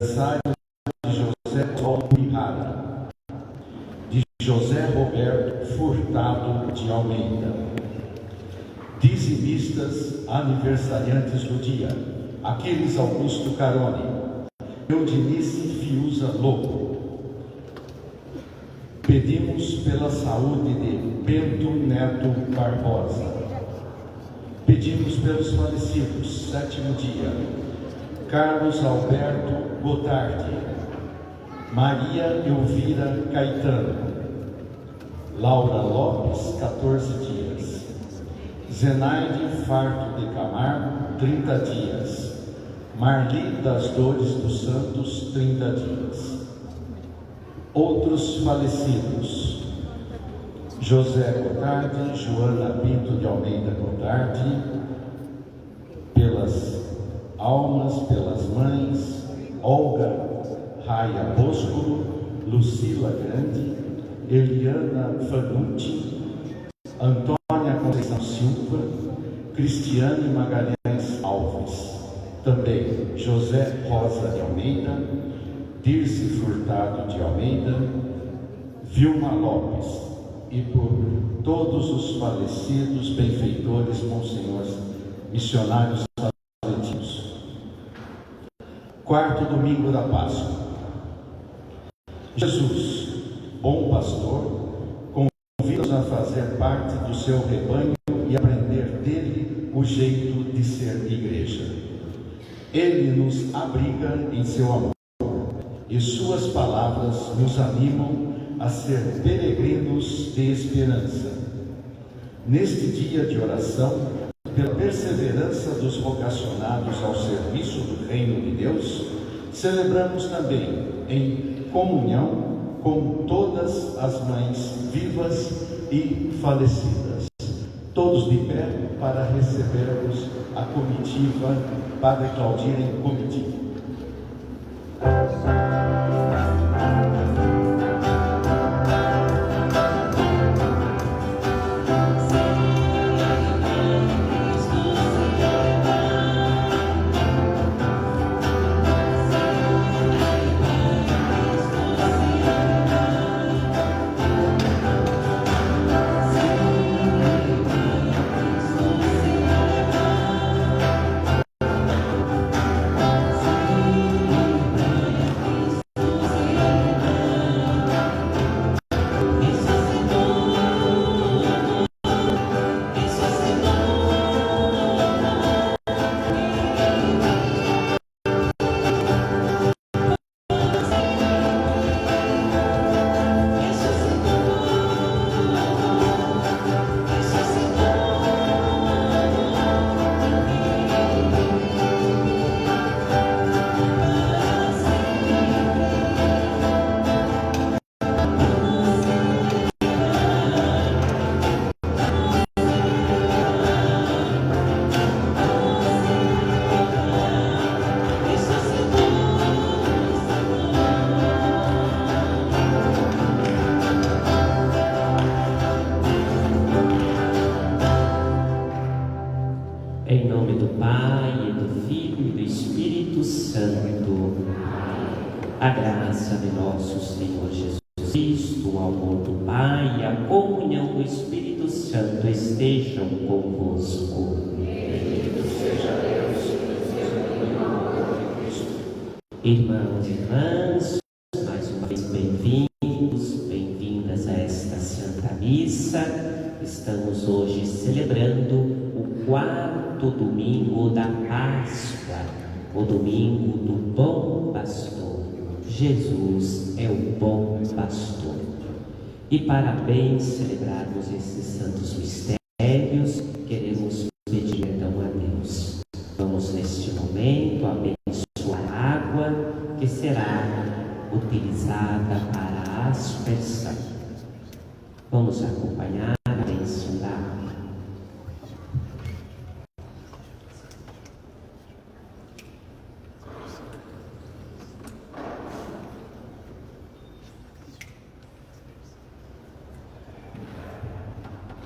Aniversário de José Almirara, de José Roberto Furtado de Almeida. Dizimistas aniversariantes do dia: Aquiles Augusto Carone, Eudinice Fiuza Lobo. Pedimos pela saúde de Bento Neto Barbosa. Pedimos pelos falecidos, sétimo dia: Carlos Alberto Gotardi, Maria Elvira Caetano, Laura Lopes, 14 dias, Zenaide Farto de Camargo, 30 dias, Marli das Dores dos Santos, 30 dias. Outros falecidos: José Gotardi, Joana Pinto de Almeida Gotardi, pelas almas, pelas mães: Olga Raia Bosco, Lucila Grande, Eliana Fanucci, Antônia Conceição Silva, Cristiane Magalhães Alves, também José Rosa de Almeida, Dirce Furtado de Almeida, Vilma Lopes, e por todos os falecidos benfeitores, monsenhores, missionários salesianos. Quarto domingo da Páscoa. Jesus, bom pastor, convida-nos a fazer parte do seu rebanho e aprender dele o jeito de ser igreja. Ele nos abriga em seu amor e suas palavras nos animam a ser peregrinos de esperança. Neste dia de oração, pela perseverança dos vocacionados ao serviço do reino de Deus, celebramos também em comunhão com todas as mães vivas e falecidas. Todos de pé para recebermos a comitiva, Padre Claudir em comitiva. A graça de nosso Senhor Jesus Cristo, o amor do Pai e a comunhão do Espírito Santo estejam convosco. Bendito seja Deus, Irmãos e irmãs, mais uma vez bem-vindos, bem-vindas a esta Santa Missa. Estamos hoje celebrando o quarto domingo da Páscoa, o domingo do Bom Pastor. Jesus é o bom pastor. E para bem celebrarmos esses santos mistérios, queremos pedir perdão a Deus. Vamos neste momento abençoar a água que será utilizada para a aspersão. Vamos acompanhar a bênção da água.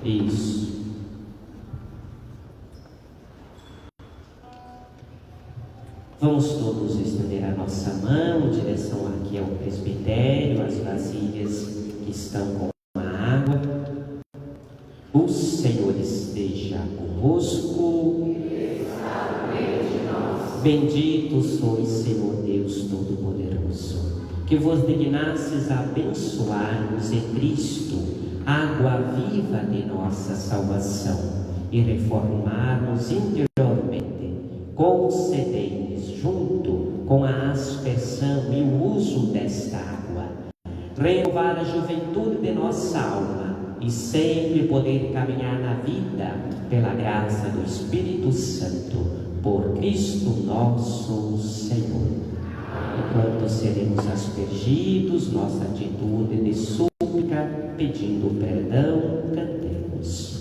Isso. Vamos Vamos todos estender a nossa mão em direção aqui ao presbitério, as vasilhas que estão com a água. O Senhor esteja convosco. Bendito sois, Senhor Deus Todo-Poderoso, que vos dignasses abençoar-nos em Cristo, água viva de nossa salvação, e reformar-nos interiormente. Concedei-nos, junto com a aspersão e o uso desta água, renovar a juventude de nossa alma e sempre poder caminhar na vida pela graça do Espírito Santo, por Cristo nosso Senhor. Enquanto seremos aspergidos, nossa atitude de súplica, pedindo perdão, cantemos.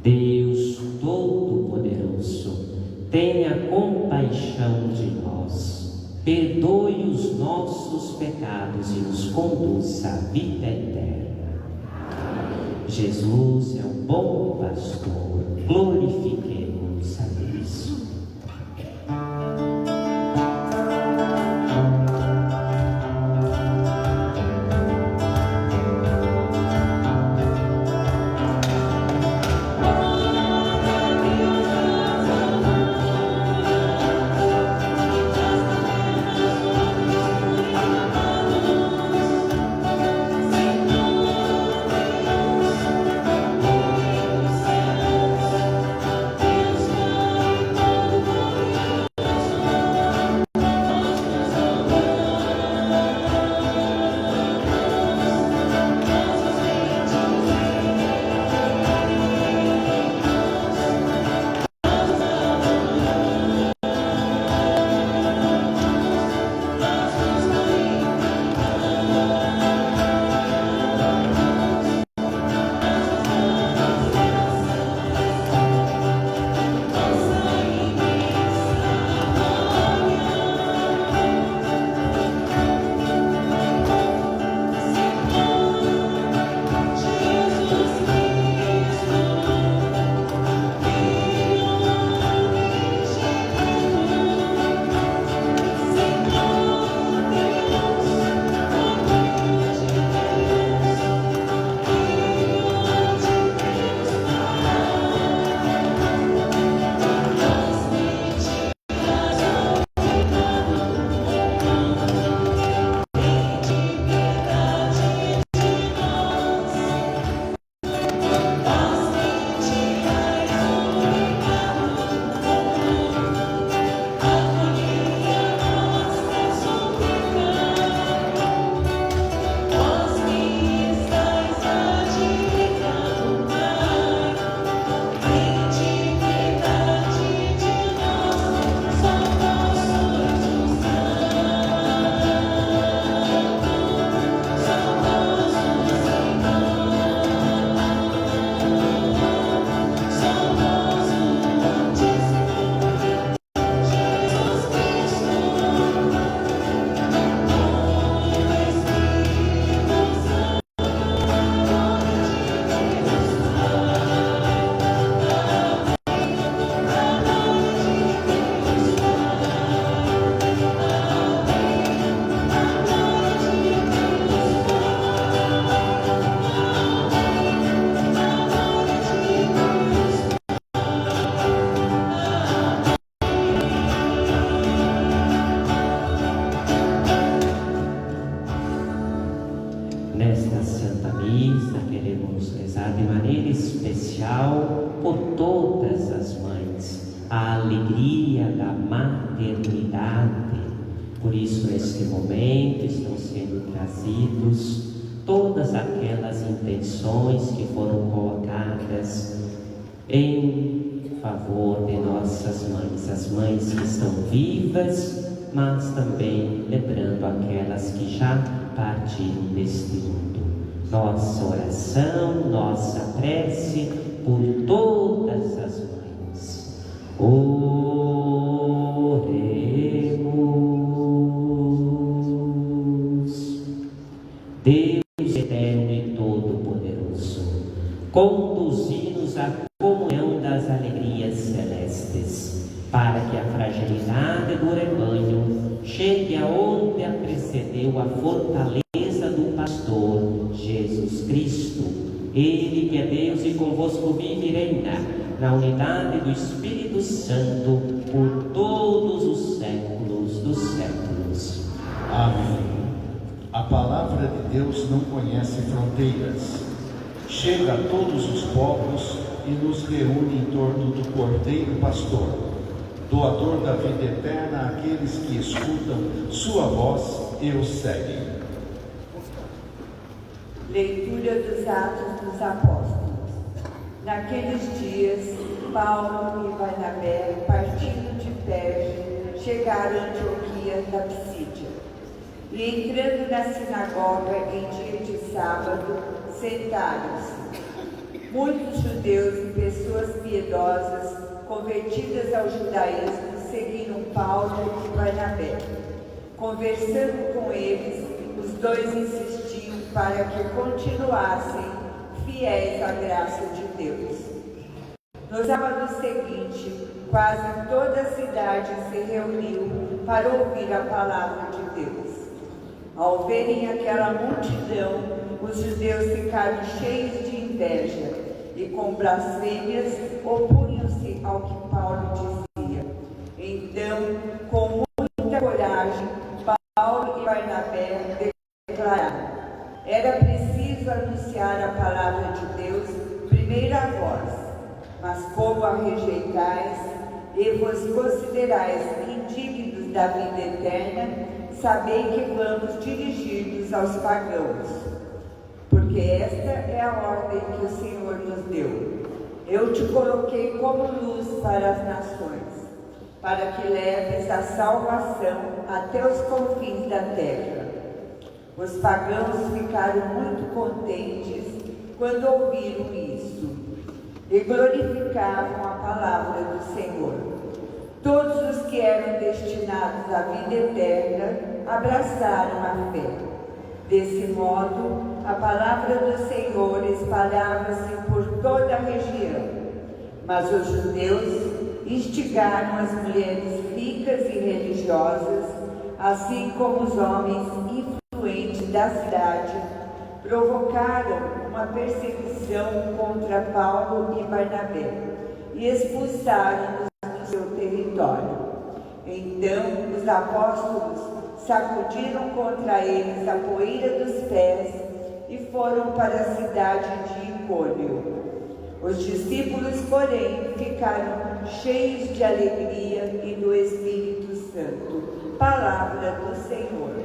Deus Todo-Poderoso, tenha compaixão de nós, perdoe os nossos pecados e nos conduza à vida eterna. Jesus é o bom pastor, glorifiquemos a Deus. por todas as mães, a alegria da maternidade. Por isso, neste momento, estão sendo trazidos todas aquelas intenções que foram colocadas em favor de nossas mães, as mães que estão vivas, mas também lembrando aquelas que já partiram deste mundo. Nossa oração, nossa prece por todas as mães. Oremos. Deus eterno e todo-poderoso, conduzi-nos à comunhão das alegrias celestes, para que a fragilidade do rebanho chegue aonde a precedeu a fortaleza do pastor Jesus Cristo. Ele que é Deus e convosco vive e reina na unidade do Espírito Santo por todos os séculos dos séculos. Amém. A palavra de Deus não conhece fronteiras. Chega a todos os povos e nos reúne em torno do Cordeiro Pastor, doador da vida eterna àqueles que escutam sua voz e o seguem. Leitura dos Atos dos Apóstolos. Naqueles dias, Paulo e Barnabé, partindo de Perge, chegaram a Antioquia da Psídia. E entrando na sinagoga em dia de sábado, sentaram-se. Muitos judeus e pessoas piedosas, convertidas ao judaísmo, seguiram Paulo e Barnabé. Conversando com eles, os dois insistiam para que continuassem fiéis à graça de Deus. No sábado seguinte, quase toda a cidade se reuniu para ouvir a palavra de Deus. Ao verem aquela multidão, os judeus ficaram cheios de inveja e com blasfêmias opunham-se ao que Paulo dizia. Então, com muita coragem, Paulo e Barnabé declararam: era preciso anunciar a palavra de Deus primeiro a vós, mas como a rejeitais e vos considerais indignos da vida eterna, sabei que vamos dirigir-nos aos pagãos, porque esta é a ordem que o Senhor nos deu. Eu te coloquei como luz para as nações, para que leves a salvação até os confins da terra. Os pagãos ficaram muito contentes quando ouviram isso e glorificavam a palavra do Senhor. Todos os que eram destinados à vida eterna abraçaram a fé. Desse modo, a palavra do Senhor espalhava-se por toda a região. Mas os judeus instigaram as mulheres ricas e religiosas, assim como os homens influentes da cidade, provocaram uma perseguição contra Paulo e Barnabé e expulsaram-nos do seu território. Então os apóstolos sacudiram contra eles a poeira dos pés e foram para a cidade de Icônio. Os discípulos, porém, ficaram cheios de alegria e do Espírito Santo. Palavra do Senhor.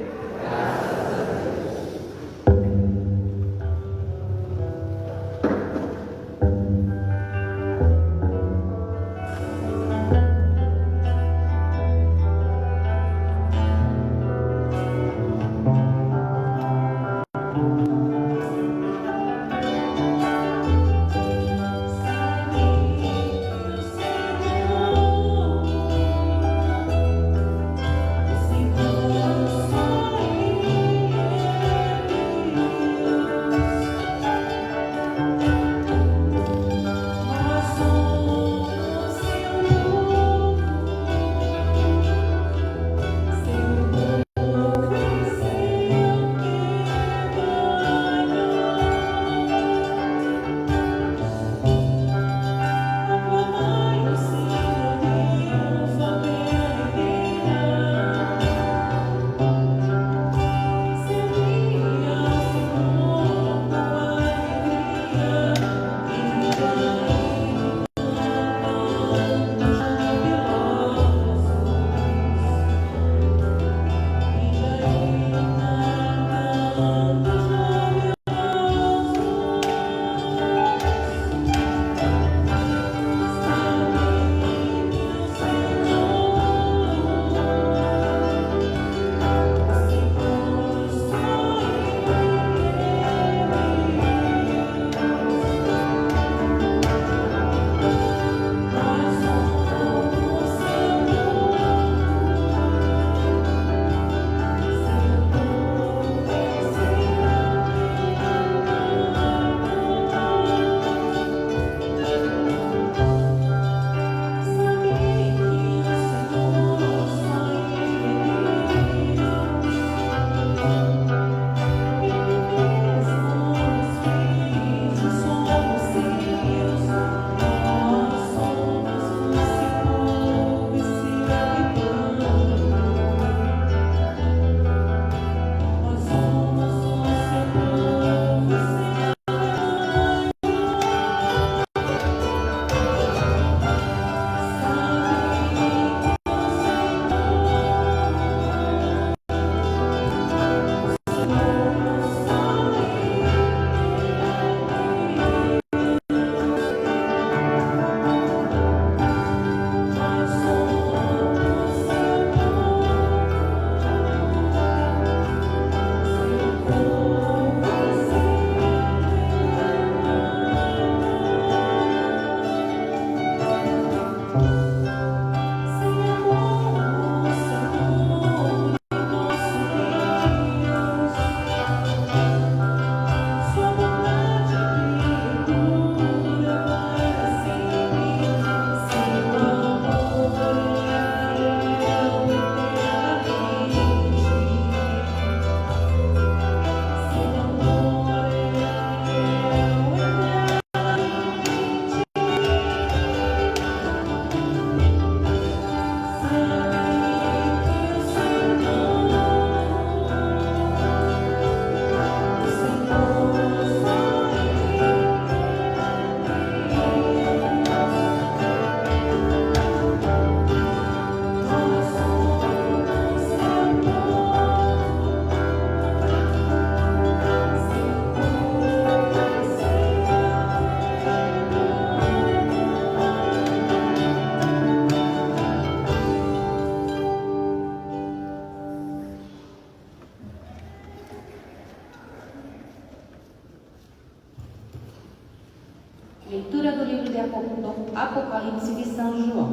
Apocalipse de São João.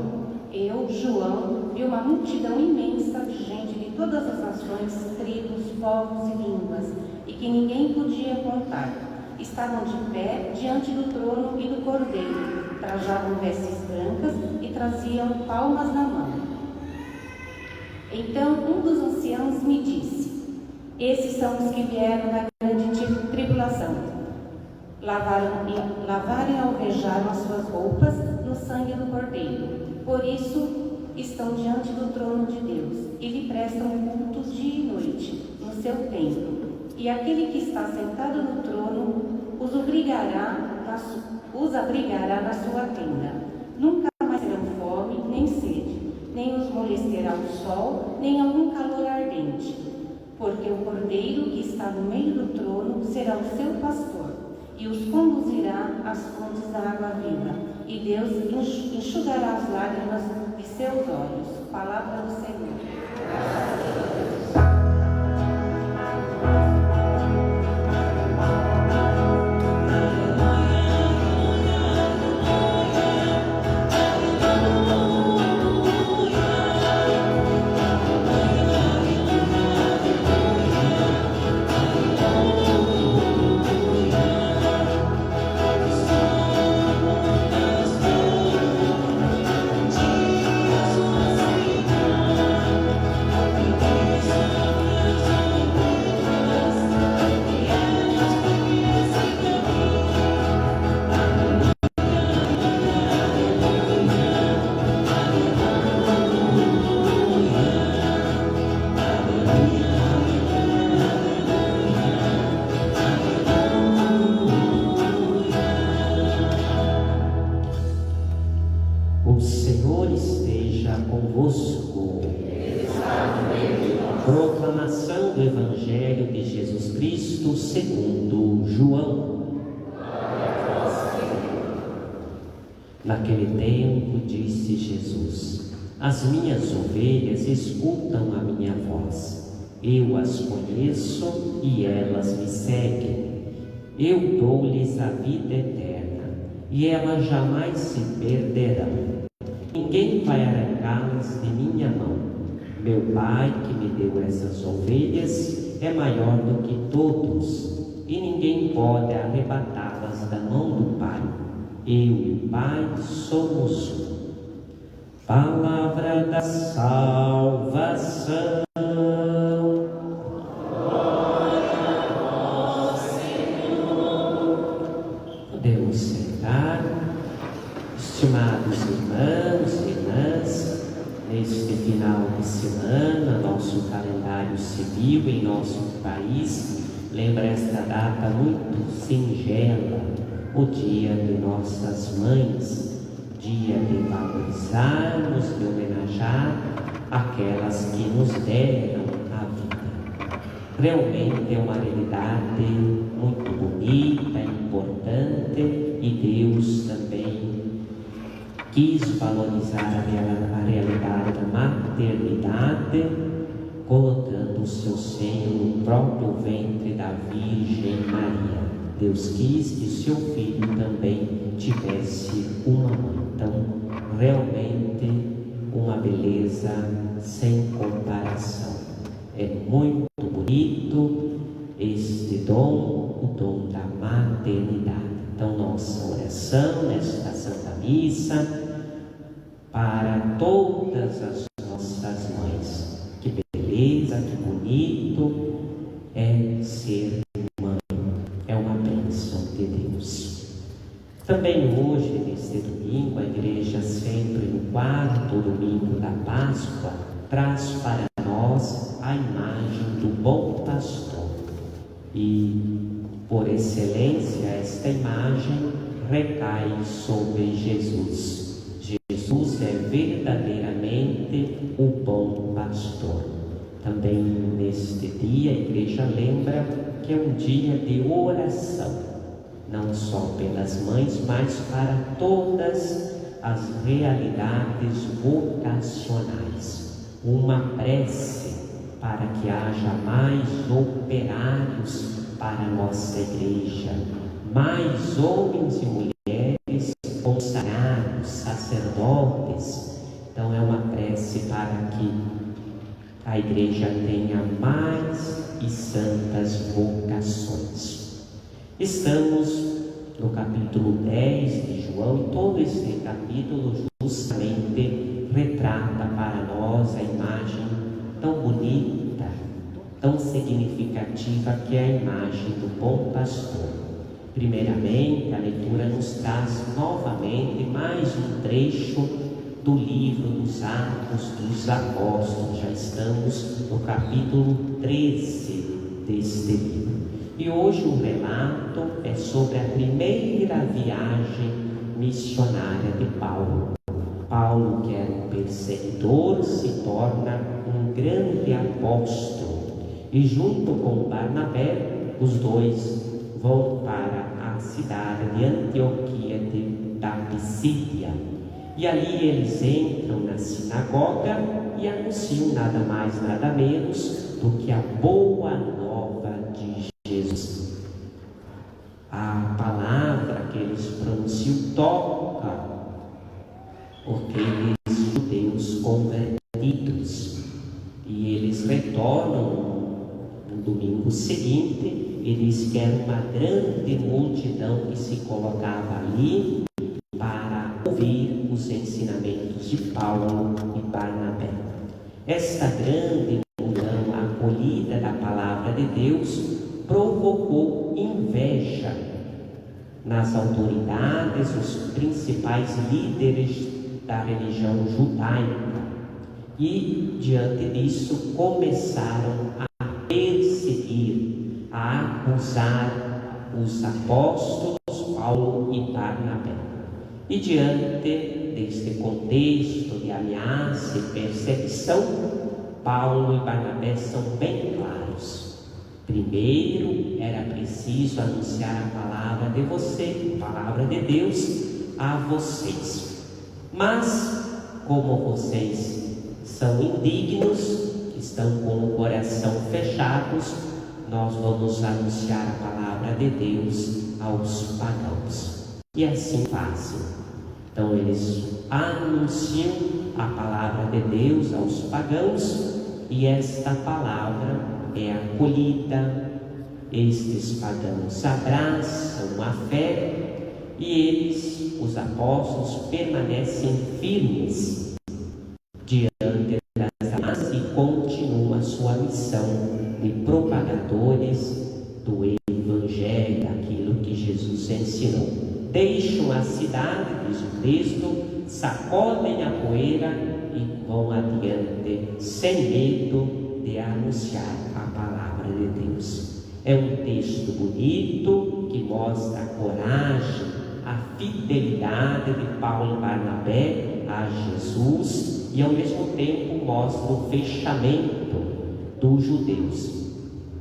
Eu, João, vi uma multidão imensa de gente de todas as nações, tribos, povos e línguas, e que ninguém podia contar. Estavam de pé diante do trono e do Cordeiro, trajavam vestes brancas e traziam palmas na mão. Então um dos anciãos me disse: esses são os que vieram da grande tribulação. Lavaram e alvejaram as suas roupas no sangue do Cordeiro. Por isso estão diante do trono de Deus e lhe prestam cultos dia e noite no seu templo. E aquele que está sentado no trono os abrigará na sua tenda. Nunca mais terão fome nem sede, nem os molestará o sol, nem algum calor ardente. Porque o Cordeiro que está no meio do trono será o seu pastor, e os conduzirá às fontes da água viva, e Deus enxugará as lágrimas de seus olhos. Palavra do Senhor. O Senhor esteja convosco. Proclamação do Evangelho de Jesus Cristo segundo João. Naquele tempo disse Jesus: as minhas ovelhas escutam a minha voz. Eu as conheço e elas me seguem. Eu dou-lhes a vida eterna e elas jamais se perderão. Ninguém vai arrancá-las de minha mão. Meu Pai, que me deu essas ovelhas, é maior do que todos, e ninguém pode arrebatá-las da mão do Pai. Eu e o Pai somos um. Palavra da salvação. Glória a vós, Senhor. Podemos sentar. Estimados irmãos e irmãs, neste final de semana, nosso calendário civil em nosso país lembra esta data muito singela, o Dia de Nossas Mães, dia de valorizarmos, de homenagear aquelas que nos deram a vida. Realmente é uma realidade muito bonita, importante, e Deus também quis valorizar a realidade da maternidade, colocando o seu seio no próprio ventre da Virgem Maria. Deus quis que seu filho também tivesse uma mãe. Então, realmente, uma beleza sem comparação. É muito bonito este dom, o dom da maternidade. Então, nossa oração nesta Santa Missa para todas as nossas mães. Que beleza, que bonito é ser mãe. É uma bênção de Deus. Também hoje, neste domingo, a igreja sempre no quarto domingo da Páscoa traz para nós a imagem do bom pastor. E por excelência, esta imagem recai sobre Jesus. Jesus é verdadeiramente o bom pastor. Também neste dia, a igreja lembra que é um dia de oração, não só pelas mães, mas para todas as realidades vocacionais. Uma prece para que haja mais operários para a nossa igreja, mais homens e mulheres consagrados os sacerdotes. Então é uma prece para que a igreja tenha mais e santas vocações. Estamos no capítulo 10 de João, e todo esse capítulo justamente retrata para nós a imagem tão bonita, tão significativa que é a imagem do bom pastor. Primeiramente, a leitura nos traz novamente mais um trecho do livro dos Atos dos Apóstolos. Já estamos no capítulo 13 deste livro. E hoje o relato é sobre a primeira viagem missionária de Paulo. Paulo, que era um perseguidor, se torna um grande apóstolo. E junto com Barnabé, os dois vão para a cidade de Antioquia da Pisídia. E ali eles entram na sinagoga e anunciam nada mais, nada menos do que a boa nova de Jesus. A palavra que eles pronunciam toca aqueles judeus convertidos. E eles retornam no domingo seguinte e diz que era uma grande multidão que se colocava ali para ouvir os ensinamentos de Paulo e Barnabé. Esta grande multidão acolhida da palavra de Deus provocou inveja nas autoridades, os principais líderes da religião judaica. E diante disso começaram a perseguir, a acusar os apóstolos Paulo e Barnabé. E diante deste contexto de ameaça e perseguição, Paulo e Barnabé são bem claros. Primeiro, era preciso anunciar a palavra de você, a palavra de Deus, a vocês. Mas, como vocês são indignos, estão com o coração fechados, nós vamos anunciar a palavra de Deus aos pagãos. E assim fazem. Então eles anunciam a palavra de Deus aos pagãos, e esta palavra é acolhida. Estes pagãos abraçam a fé e eles, os apóstolos, permanecem firmes diante das ameaças e continuam a sua missão de propagadores do Evangelho, daquilo que Jesus ensinou. Deixam a cidade, diz o texto, sacodem a poeira e vão adiante sem medo de anunciar a palavra de Deus. É um texto bonito que mostra a coragem, a fidelidade de Paulo e Barnabé a Jesus e ao mesmo tempo mostra o fechamento dos judeus.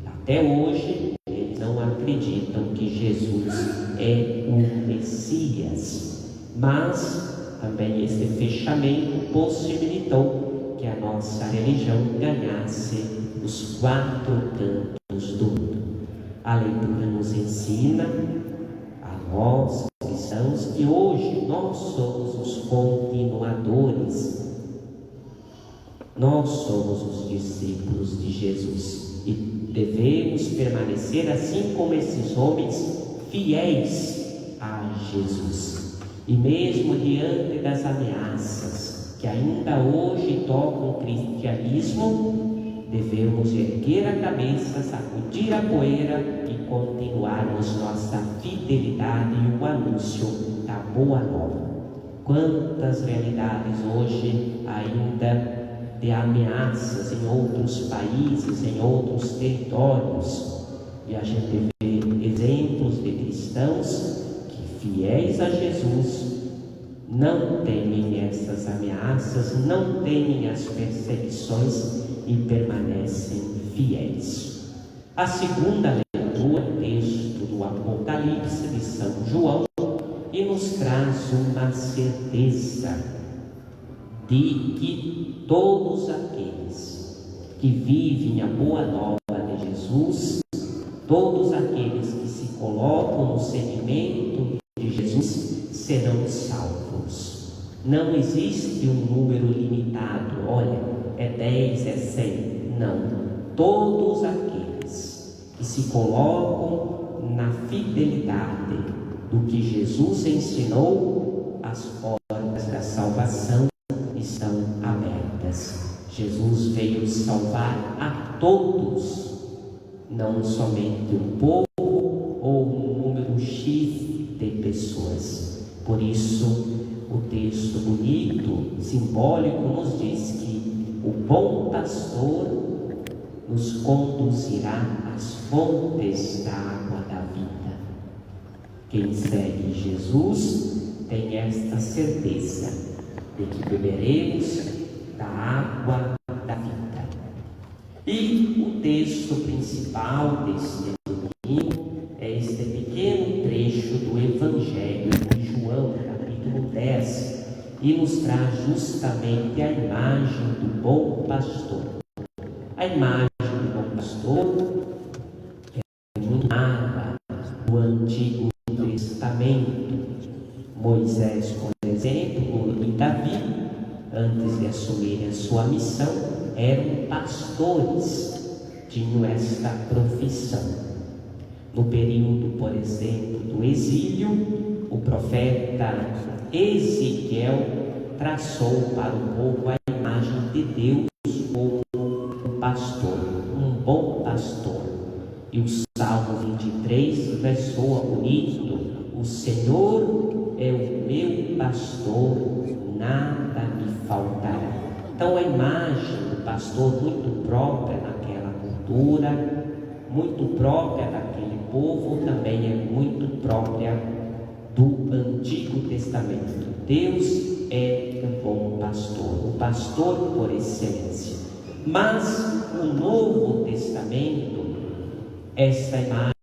Até hoje eles não acreditam que Jesus é o Messias, mas também este fechamento possibilitou que a nossa religião ganhasse os 4 cantos do mundo. A leitura nos ensina a nós cristãos que hoje nós somos os continuadores, nós somos os discípulos de Jesus e devemos permanecer assim como esses homens fiéis a Jesus. E mesmo diante das ameaças que ainda hoje tocam o cristianismo, devemos erguer a cabeça, sacudir a poeira e continuarmos nossa fidelidade e o anúncio da boa nova. Quantas realidades hoje ainda de ameaças em outros países, em outros territórios, e a gente vê exemplos de cristãos que, fiéis a Jesus, não temem essas ameaças, não temem as perseguições e permanecem fiéis. A segunda leitura é o texto do Apocalipse de São João e nos traz uma certeza de que todos aqueles que vivem a boa nova de Jesus, todos aqueles que se colocam no seguimento de Jesus serão salvos. Não existe um número limitado, olha, é 10, é 100. Não. Todos aqueles que se colocam na fidelidade do que Jesus ensinou, as portas da salvação estão abertas. Jesus veio salvar a todos, não somente um povo ou um número X de pessoas. Por isso, o texto bonito, simbólico, nos diz que o bom pastor nos conduzirá às fontes da água da vida. Quem segue Jesus tem esta certeza de que beberemos da água da vida. E o texto principal deste domingo é este pequeno trecho do Evangelho de João, capítulo 10, e nos traz justamente a imagem do bom pastor. A imagem do bom pastor é muito clara no Antigo Testamento. Moisés, por exemplo, e Davi, antes de assumirem a sua missão, eram pastores, tinham esta profissão. No período, por exemplo, do exílio, o profeta Ezequiel traçou para o povo a imagem de Deus como um pastor, um bom pastor. E o Salmo 23 ressoa bonito: o Senhor é o meu pastor, nada me faltará. Então a imagem do pastor, muito própria naquela cultura, muito própria daquele povo, também é muito própria do Antigo Testamento. Deus é o bom pastor, o pastor por excelência. Mas no Novo Testamento, esta imagem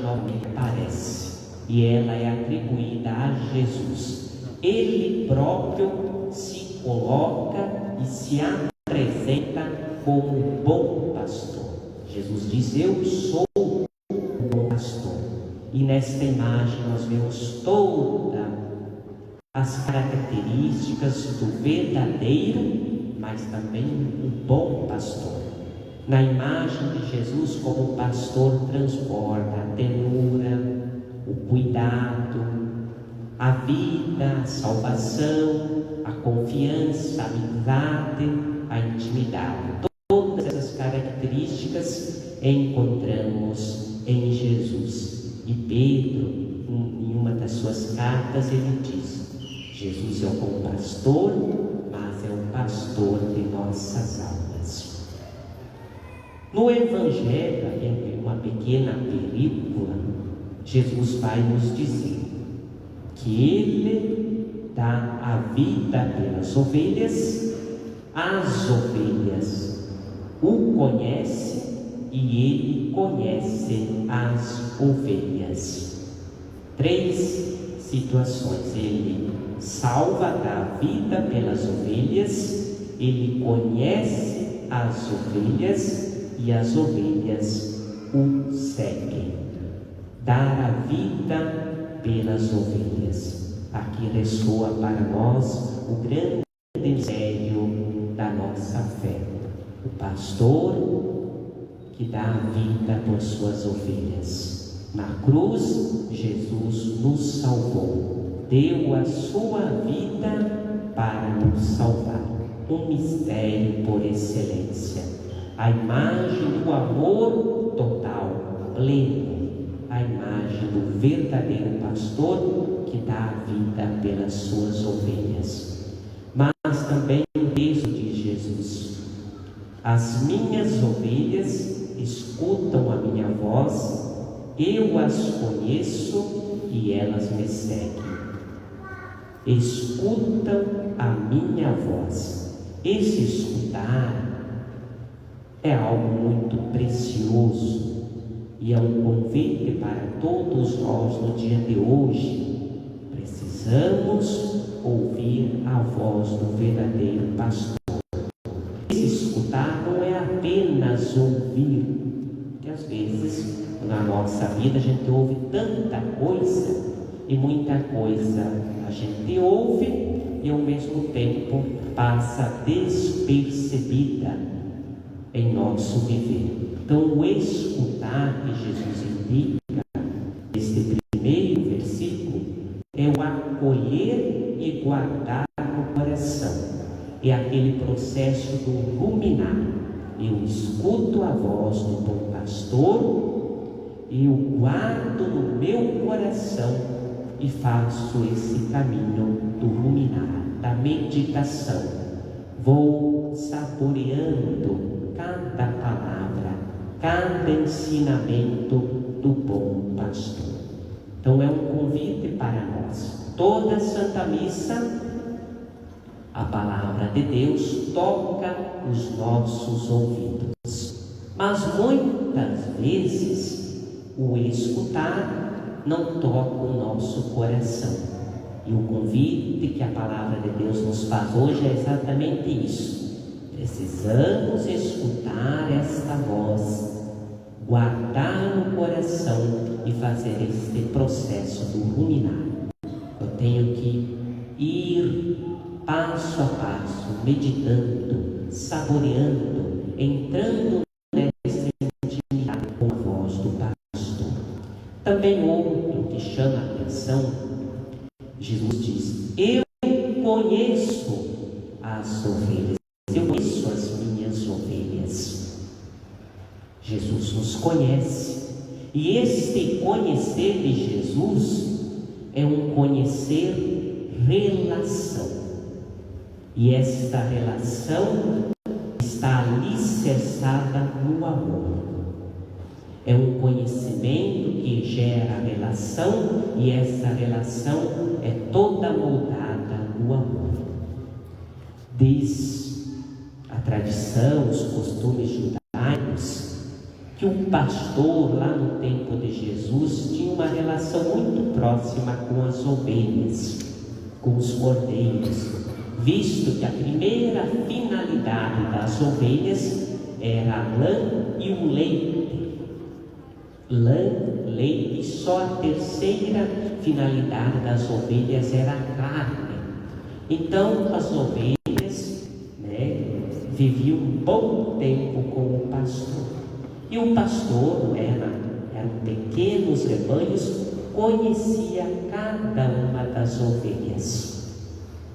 novamente aparece, e ela é atribuída a Jesus. Ele próprio se coloca e se apresenta como um bom pastor. Jesus diz: eu sou o bom pastor. E nesta imagem nós vemos todas as características do verdadeiro, mas também o bom pastor. Na imagem de Jesus como pastor transborda a ternura, o cuidado, a vida, a salvação, a confiança, a amizade, a intimidade. Todas essas características encontramos em Jesus. E Pedro, em uma das suas cartas, ele diz: Jesus é o bom pastor, mas é o pastor de nossas almas. No Evangelho, em uma pequena película, Jesus vai nos dizer que Ele dá a vida pelas ovelhas, as ovelhas o conhecem e Ele conhece as ovelhas. 3 situações: Ele salva, dá a vida pelas ovelhas, Ele conhece as ovelhas e as ovelhas o seguem. Dar a vida pelas ovelhas. Aqui ressoa para nós o grande mistério da nossa fé. O pastor que dá a vida por suas ovelhas. Na cruz, Jesus nos salvou, deu a sua vida para nos salvar. Um mistério por excelência. A imagem do amor total, pleno, a imagem do verdadeiro pastor que dá a vida pelas suas ovelhas. Mas também o texto de Jesus: as minhas ovelhas escutam a minha voz, eu as conheço e elas me seguem. Escutam a minha voz. Esse escutar é algo muito precioso e é um convite para todos nós no dia de hoje. Precisamos ouvir a voz do verdadeiro pastor. Esse escutar não é apenas ouvir, porque às vezes na nossa vida a gente ouve tanta coisa, e muita coisa a gente ouve, e ao mesmo tempo passa despercebida em nosso viver. Então, o escutar que Jesus indica neste primeiro versículo é o acolher e guardar no coração. É aquele processo do ruminar. Eu escuto a voz do bom pastor, eu guardo no meu coração e faço esse caminho do ruminar, da meditação. Vou saboreando cada palavra, cada ensinamento do bom pastor. Então é um convite para nós. Toda Santa Missa, a palavra de Deus toca os nossos ouvidos. Mas muitas vezes o escutar não toca o nosso coração. E o convite que a palavra de Deus nos faz hoje é exatamente isso. Precisamos escutar esta voz, guardar no coração e fazer este processo do ruminar. Eu tenho que ir passo a passo, meditando, saboreando, entrando nessa intimidade com a voz do pastor. Também outro que chama a atenção, Jesus diz: eu conheço as ovelhas, eu conheço as minhas ovelhas. Jesus nos conhece, e este conhecer de Jesus é um conhecer relação. E esta relação está alicerçada no amor. É um conhecimento que gera relação, e essa relação é toda moldada no amor. Diz a tradição, os costumes judaicos, que o pastor lá no tempo de Jesus tinha uma relação muito próxima com as ovelhas, com os cordeiros, visto que a primeira finalidade das ovelhas era a lã e o leite. Lã, leite, só a terceira finalidade das ovelhas era a carne. Então as ovelhas, viviam um bom tempo com o pastor. E o pastor, eram pequenos rebanhos, conhecia cada uma das ovelhas.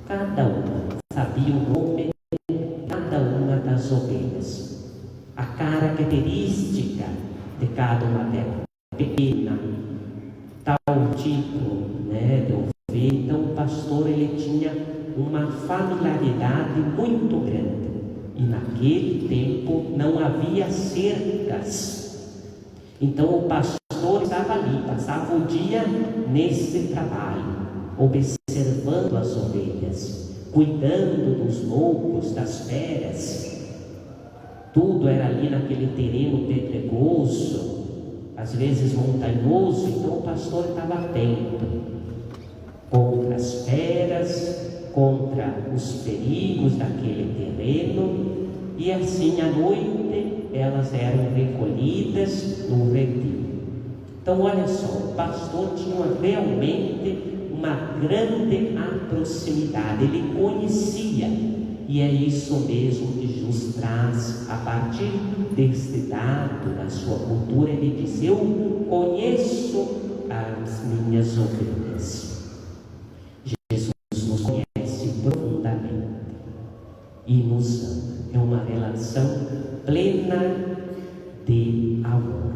Cada uma sabia o nome de cada uma das ovelhas, a característica de cada uma delas, pequena, tal tipo de ovelha. Então o pastor ele tinha uma familiaridade muito grande, e naquele tempo não havia cercas. Então o pastor estava ali, passava o dia nesse trabalho, observando as ovelhas, cuidando dos lobos, das feras. Tudo era ali naquele terreno pedregoso, às vezes montanhoso. Então o pastor estava atento contra as feras, contra os perigos daquele terreno. E assim à noite elas eram recolhidas no redil. Então olha só, o pastor tinha realmente uma grande proximidade, ele conhecia, e é isso mesmo que Jesus traz a partir deste dado da sua cultura. Ele diz: eu conheço as minhas ovelhas. Jesus nos conhece profundamente e nos ama. É uma relação plena de amor.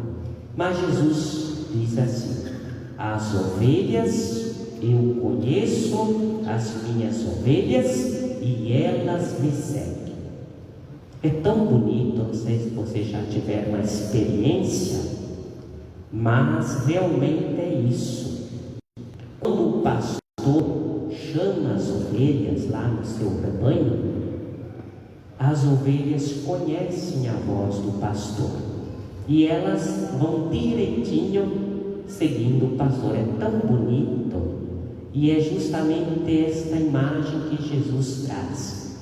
Mas Jesus diz assim: as ovelhas eu conheço, as minhas ovelhas, e elas me seguem. É tão bonito, não sei se você já tiver uma experiência, mas realmente é isso. Quando o pastor chama as ovelhas lá no seu rebanho, as ovelhas conhecem a voz do pastor, e elas vão direitinho seguindo o pastor. É tão bonito. E é justamente esta imagem que Jesus traz.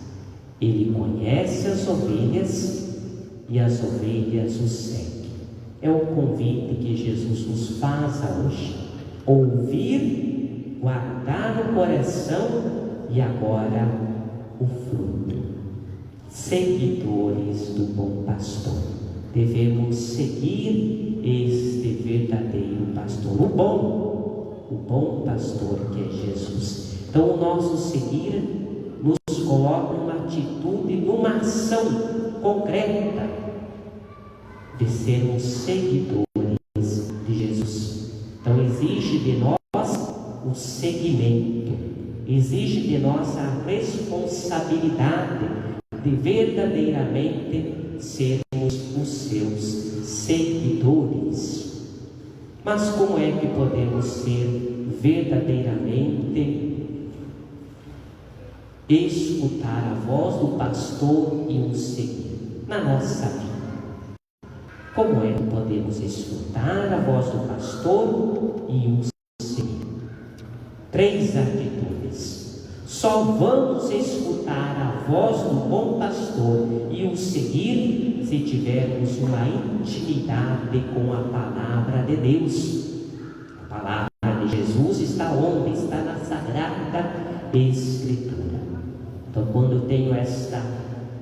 Ele conhece as ovelhas e as ovelhas o seguem. É o convite que Jesus nos faz hoje: ouvir, guardar no coração e agora o fruto. Seguidores do bom pastor. Devemos seguir este verdadeiro pastor, o bom pastor que é Jesus. Então o nosso seguir nos coloca numa atitude, numa ação concreta de sermos seguidores de Jesus. Então exige de nós o seguimento, exige de nós a responsabilidade de verdadeiramente sermos os seus seguidores. Mas como é que podemos ser verdadeiramente escutar a voz do pastor e o seguir na nossa vida? Como é que podemos escutar a voz do pastor e o seguir? 3 atitudes. Só vamos escutar a voz do bom pastor e o seguir se tivermos uma intimidade com a palavra de Deus. A palavra de Jesus está onde? Está na Sagrada Escritura. Então, quando eu tenho esta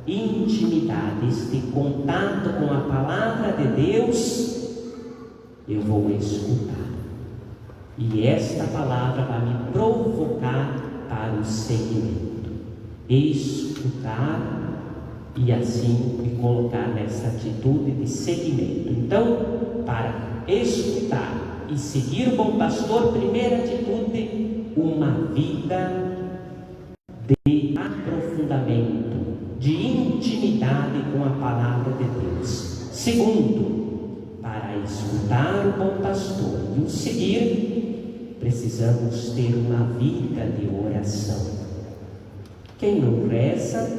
intimidade, este contato com a palavra de Deus, eu vou escutar. E esta palavra vai me provocar para o seguimento. Escutar e assim me colocar nessa atitude de seguimento. Então, para escutar e seguir o bom pastor, primeira atitude, uma vida de aprofundamento, de intimidade com a palavra de Deus. Segundo, para escutar o bom pastor e o seguir, precisamos ter uma vida de oração. Quem não reza,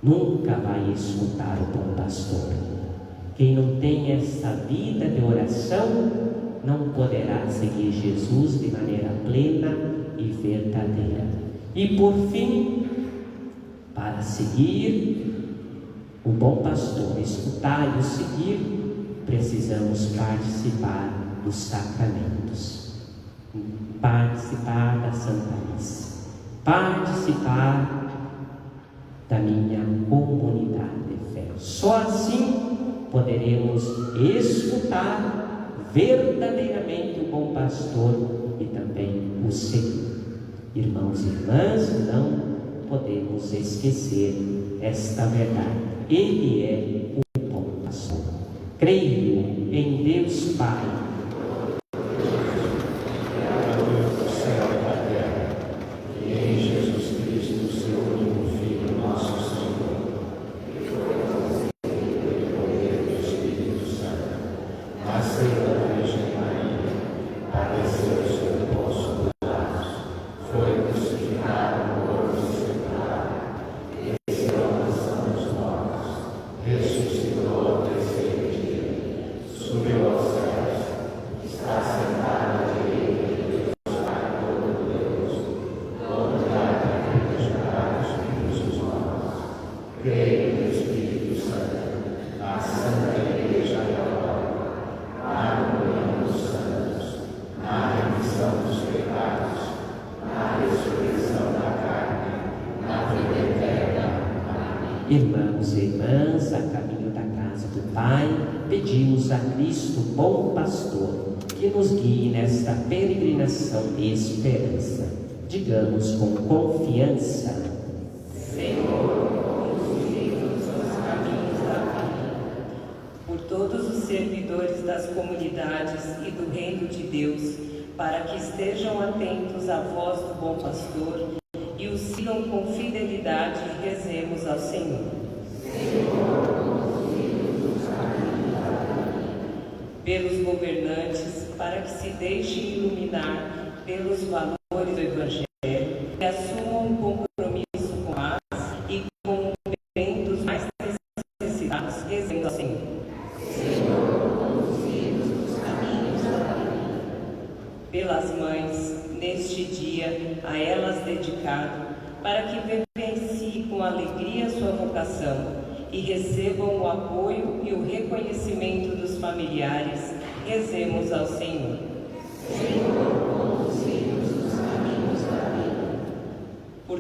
nunca vai escutar o bom pastor. Quem não tem essa vida de oração, não poderá seguir Jesus de maneira plena e verdadeira. E por fim, para seguir o bom pastor, escutar e o seguir, precisamos participar dos sacramentos, participar da Santa Missa, participar da minha comunidade de fé. Só assim poderemos escutar verdadeiramente o bom pastor e também o seguir. Irmãos e irmãs, não podemos esquecer esta verdade. Ele é o bom pastor. Creio em Deus Pai, irmãos e irmãs, a caminho da casa do Pai, pedimos a Cristo, bom pastor, que nos guie nesta peregrinação de esperança. Digamos com confiança: Senhor, conduz-nos nos caminhos da vida. Por todos os servidores das comunidades e do reino de Deus, para que estejam atentos à voz do bom pastor e o sigam com fidelidade, rezemos ao Senhor. Pelos governantes, para que se deixem iluminar pelos valores do Evangelho e assumam um compromisso com a paz e com o bem dos mais necessitados, rezemos ao Senhor. Pelas mães, neste dia, a elas dedicado, para que vivenciem com alegria sua vocação e recebam o apoio e o reconhecimento dos familiares, rezemos ao Senhor.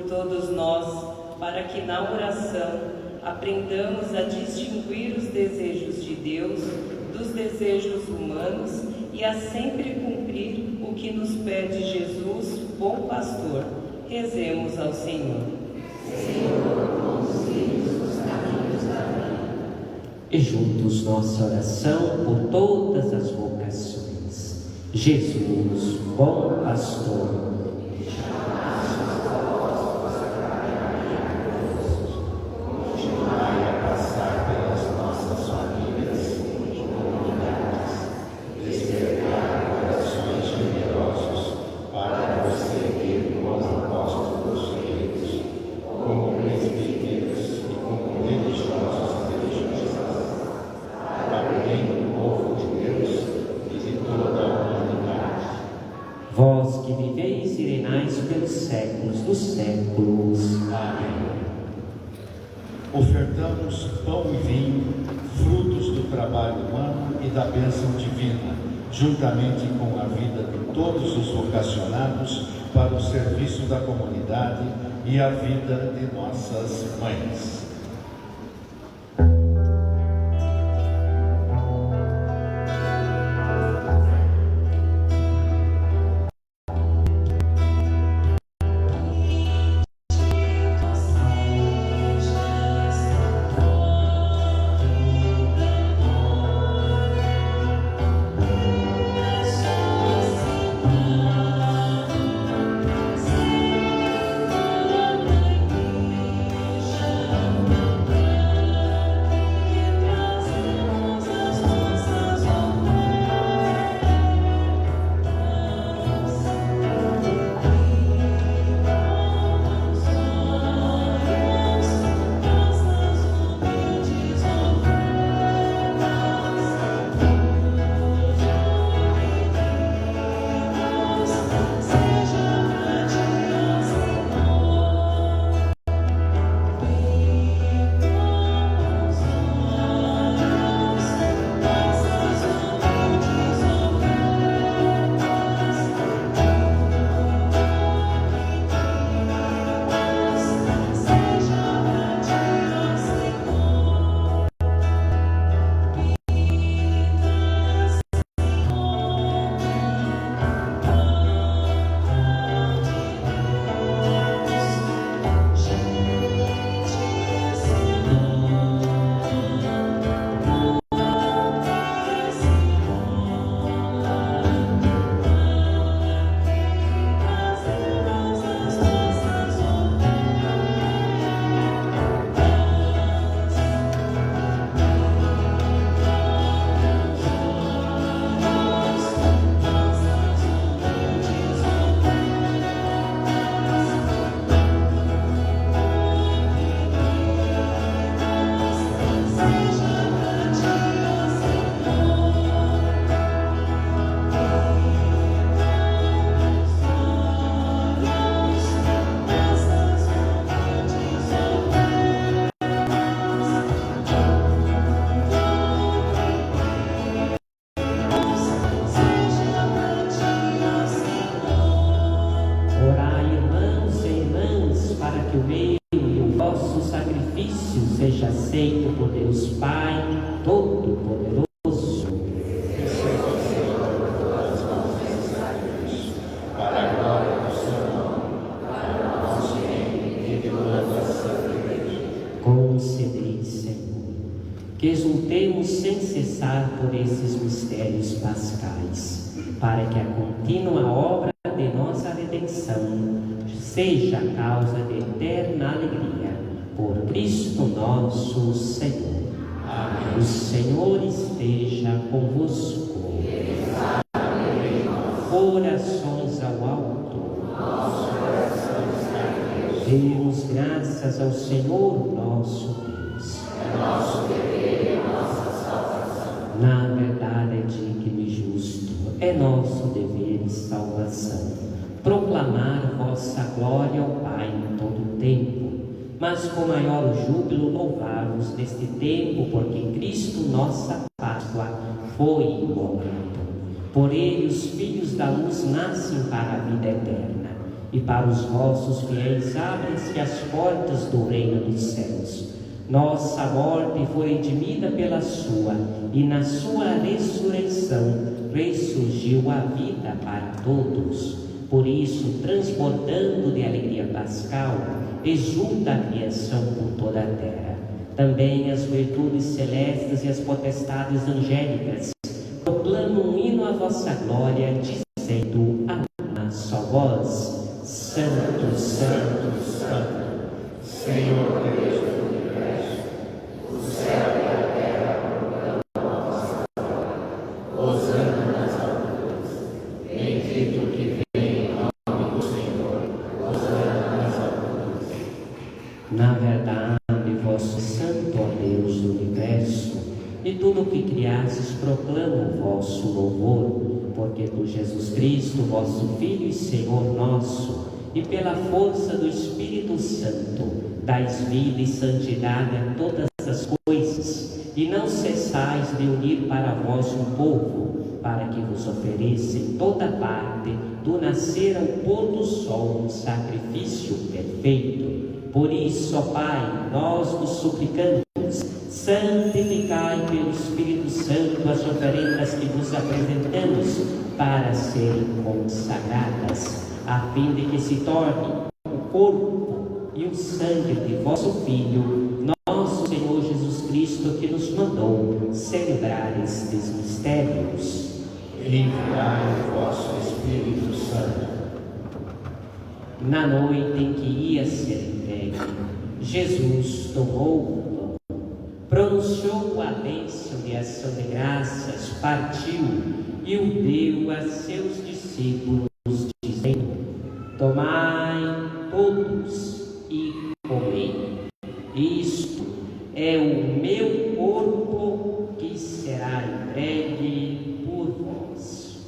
todos nós, para que na oração aprendamos a distinguir os desejos de Deus dos desejos humanos e a sempre cumprir o que nos pede Jesus, bom pastor. Rezemos ao Senhor. Senhor, conduz-nos nos caminhos da vida. E juntos nossa oração por todas as vocações. Jesus, bom pastor, vós que viveis e reinais pelos séculos dos séculos. Amém. Ofertamos pão e vinho, frutos do trabalho humano e da bênção divina, juntamente com a vida de todos os vocacionados para o serviço da comunidade e a vida de nossas mães. Seja aceito por Deus Pai Todo-Poderoso. Receba, Senhor, das mãos desses sacrifícios, para a glória do seu nome, para o nosso bem e de toda a Santa Igreja. Concedei, Senhor, que exultemos sem cessar por esses mistérios pascais, para que a contínua obra de nossa redenção seja a causa de eterna alegria. Por Cristo nosso Senhor. Amém. O Senhor esteja convosco. Orações ao alto. Demos graças ao Senhor nosso Deus. É nosso dever e nossa salvação. Na verdade é digno e justo, é nosso dever e salvação, proclamar vossa glória ao Pai em todo o tempo, mas com maior júbilo louvar-vos neste tempo, porque Cristo, nossa Páscoa, foi imolado. Por ele os filhos da luz nascem para a vida eterna, e para os vossos fiéis abrem-se as portas do reino dos céus. Nossa morte foi redimida pela sua, e na sua ressurreição ressurgiu a vida para todos. Por isso, transbordando de alegria pascal, exulta a criação por toda a terra. Também as virtudes celestes e as potestades angélicas proclamam um hino à vossa glória, dizendo a uma só voz: Santo, Santo, Santo, Senhor Deus do universo, o céu e a terra proclamam a vossa glória. Hosana nas alturas. Bendito que vem em nome do Senhor. Hosana nas alturas. Na verdade, vosso Santo, ó Deus do universo, e tudo o que criastes proclama o vosso louvor, porque por Jesus Cristo, vosso Filho e Senhor nosso, e pela força do Espírito Santo, dais vida e santidade a todas as coisas, e não cessais de unir para vós um povo, para que vos ofereça em toda parte, do nascer ao pôr do sol, um sacrifício perfeito. Por isso, ó Pai, nós vos suplicamos, santificai pelo Espírito Santo as oferendas que vos apresentamos para serem consagradas, a fim de que se torne o corpo e o sangue de vosso Filho, nosso Senhor Jesus Cristo, que nos mandou celebrar estes mistérios. Enviai o vosso Espírito Santo. Na noite em que ia ser entregue, Jesus tomou o pão, pronunciou a bênção de ação de graças, partiu e o deu a seus discípulos, dizendo: Tomai todos e comei. Isto é o meu corpo que será entregue por vós.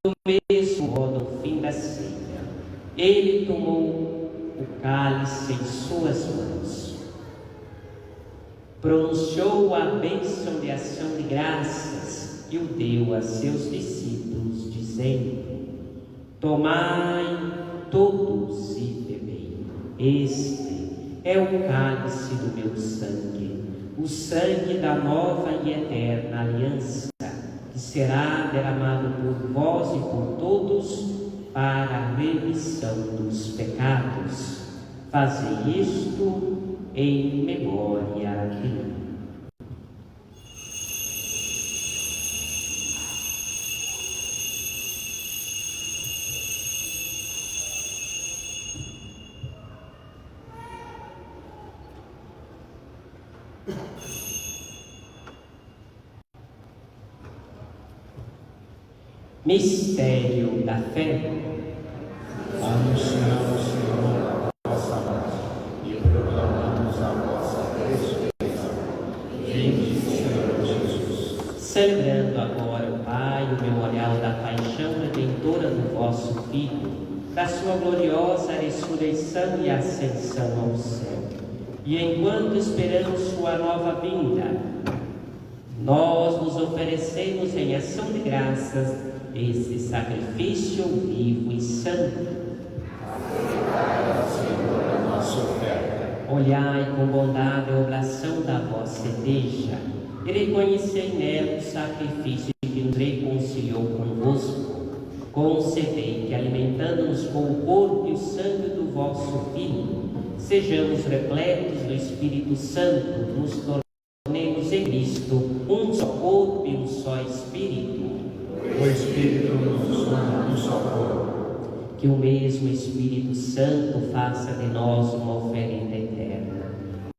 Do mesmo modo, no fim da ceia, ele tomou o cálice em suas mãos, pronunciou a bênção de ação de graças e o deu a seus discípulos, dizendo: Tomai todos e bebei. Este é o cálice do meu sangue, o sangue da nova e eterna aliança, que será derramado por vós e por todos para a remissão dos pecados. Fazei isto em memória de mim. Mistério da fé. Anunciamos, Senhor, a vossa morte e proclamamos a vossa ressurreição. Vinde, Senhor Jesus. Celebrando agora, o Pai, o memorial da paixão redentora do vosso Filho, da sua gloriosa ressurreição e ascensão ao céu, e enquanto esperamos sua nova vinda, nós nos oferecemos em ação de graças esse sacrifício vivo e santo. Aceitai, Senhor, a nossa oferta. Olhai com bondade a oblação da vossa igreja e reconhecei nela o sacrifício que nos reconciliou convosco. Concedei que, alimentando-nos com o corpo e o sangue do vosso Filho, sejamos repletos do Espírito Santo, nos tornemos em Cristo um só corpo e um só Espírito. O Espírito nos une num só corpo. Que o mesmo Espírito Santo faça de nós uma oferenda eterna,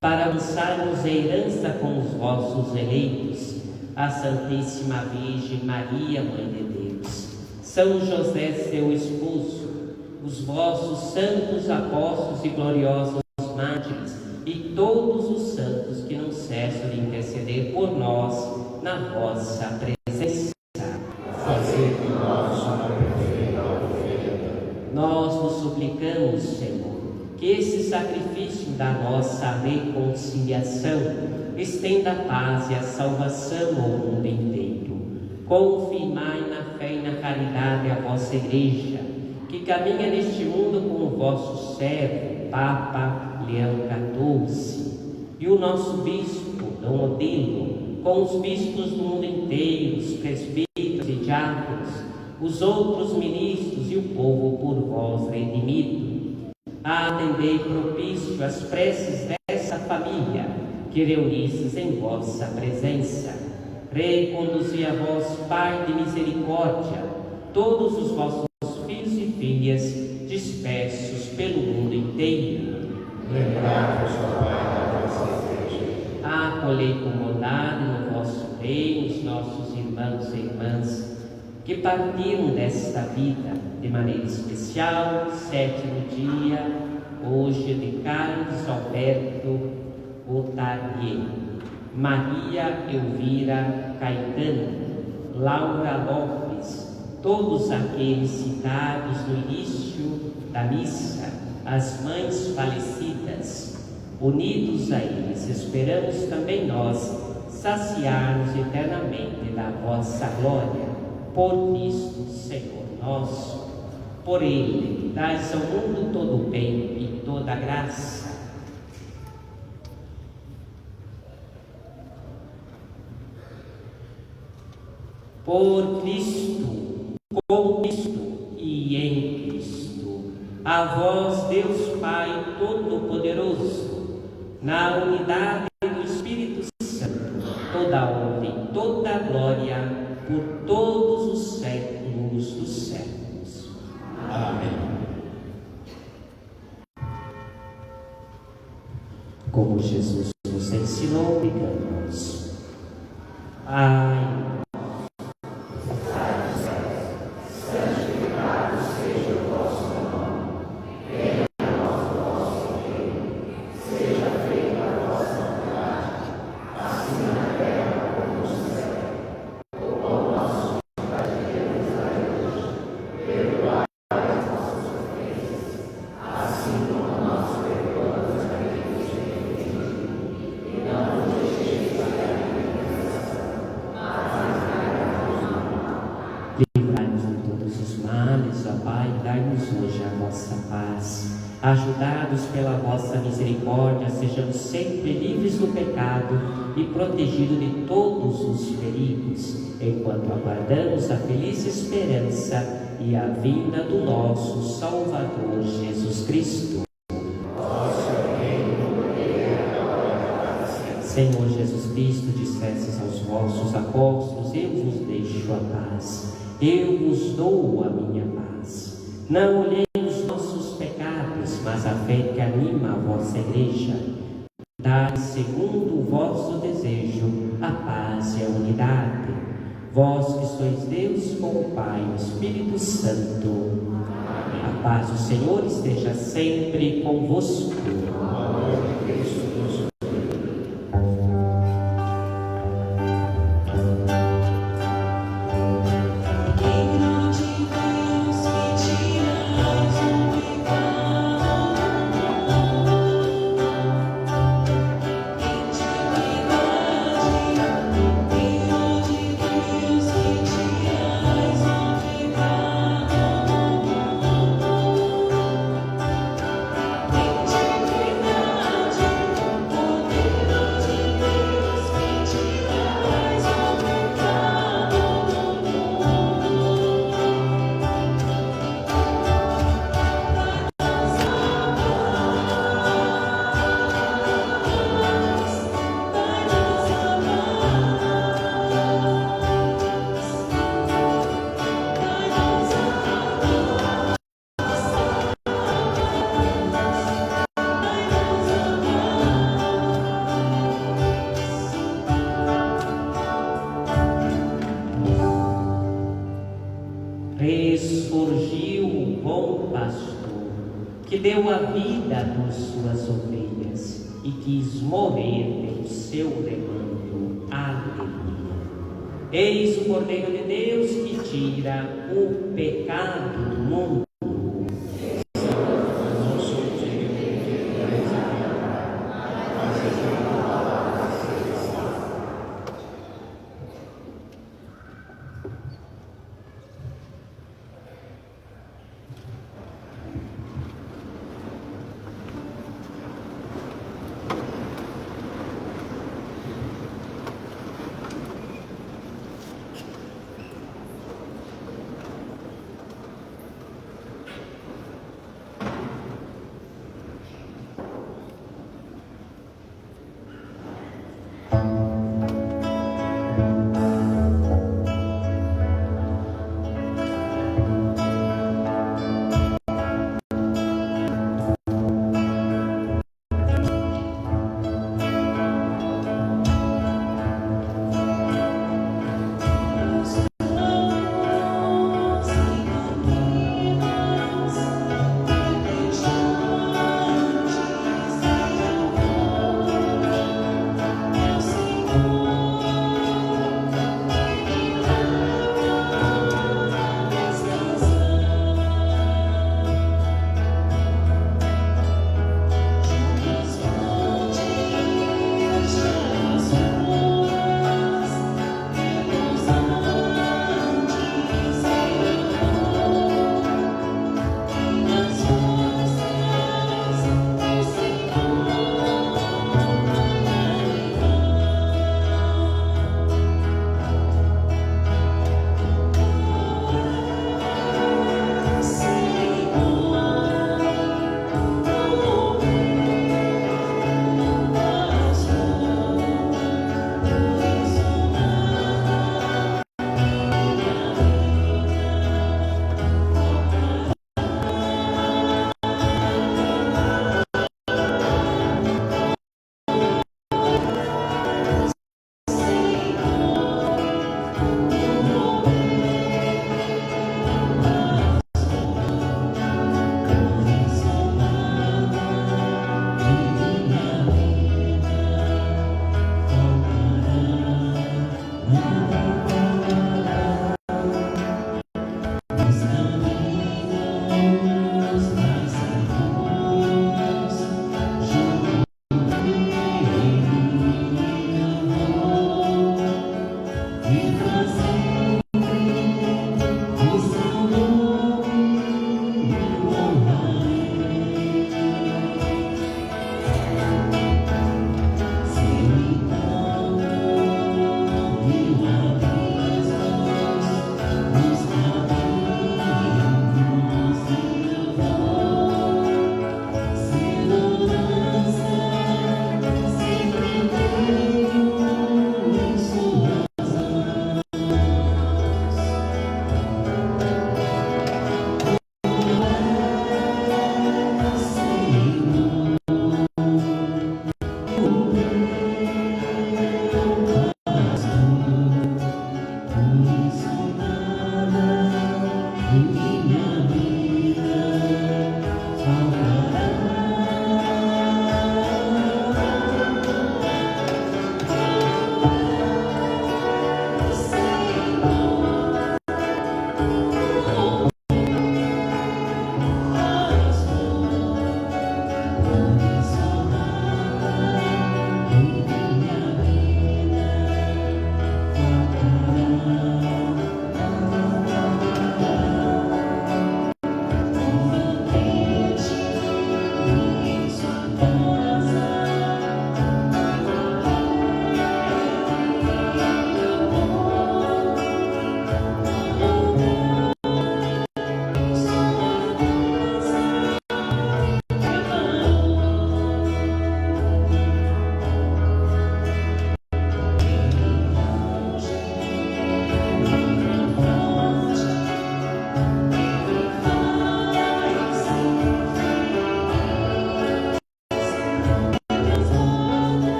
para avançarmos a herança com os vossos eleitos, a Santíssima Virgem Maria, Mãe de Deus, São José, seu esposo, os vossos santos apóstolos e gloriosos mártires, e todos os santos que não cessam de interceder por nós na vossa presença. nós nos suplicamos, Senhor, que esse sacrifício da nossa reconciliação estenda a paz e a salvação ao mundo inteiro. Confirmai na fé e na caridade a vossa Igreja, que caminha neste mundo com o vosso servo, Papa Leão XIV, e o nosso bispo, Dom Odilo, com os bispos do mundo inteiro, os presbíteros e diáconos, os outros ministros e o povo por vós redimido. Atendei propício as preces dessa família que reunistes em vossa presença. Reconduzi a vós, Pai de misericórdia, todos os vossos filhos e filhas dispersos pelo mundo inteiro. Lembrai-vos, ó Pai, da vossa Igreja. Acolhei com bondade no vosso reino os nossos irmãos e irmãs que partiram desta vida de maneira especial, 7º dia, hoje de Carlos Alberto Otardier, Maria Elvira Caetano, Laura Lopes, todos aqueles citados no início da missa, as mães falecidas. Unidos a eles, esperamos também nós saciar-nos eternamente da vossa glória. Por Cristo, Senhor nosso, por Ele, dais ao mundo todo o bem e toda a graça. Por Cristo, com Cristo e em Cristo, a vós, Deus Pai Todo-Poderoso, na unidade do Espírito Santo, toda a honra e toda a glória, por todos os séculos dos séculos. Amém. Como Jesus nos ensinou, digamos: Ai, ajudados pela vossa misericórdia, sejamos sempre livres do pecado e protegidos de todos os perigos, enquanto aguardamos a feliz esperança e a vinda do nosso Salvador Jesus Cristo. Senhor Jesus Cristo, dissestes aos vossos apóstolos: eu vos deixo a paz, eu vos dou a minha paz. Não olhei os nossos pecados, mas a fé que anima a vossa Igreja. Dai, segundo o vosso desejo, a paz e a unidade. Vós que sois Deus com o Pai e o Espírito Santo. A paz do Senhor esteja sempre convosco. Ressurgiu o bom pastor, que deu a vida por suas ovelhas e quis morrer pelo seu rebanho. Aleluia. Eis o Cordeiro de Deus que tira o pecado do mundo.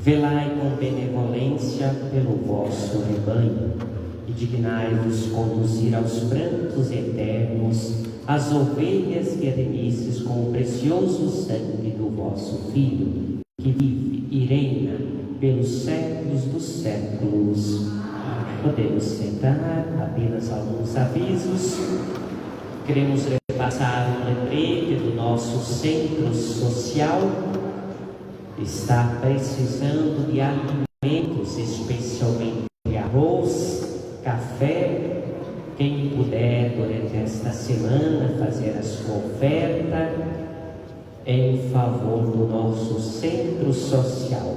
Velai com benevolência pelo vosso rebanho, e dignai-vos conduzir aos prantos eternos as ovelhas que remistes com o precioso sangue do vosso Filho, que vive e reina pelos séculos dos séculos. Podemos sentar, apenas alguns avisos. Queremos repassar um lembrete do nosso centro social. Está precisando de alimentos, especialmente arroz, café. Quem puder durante esta semana fazer a sua oferta em favor do nosso centro social.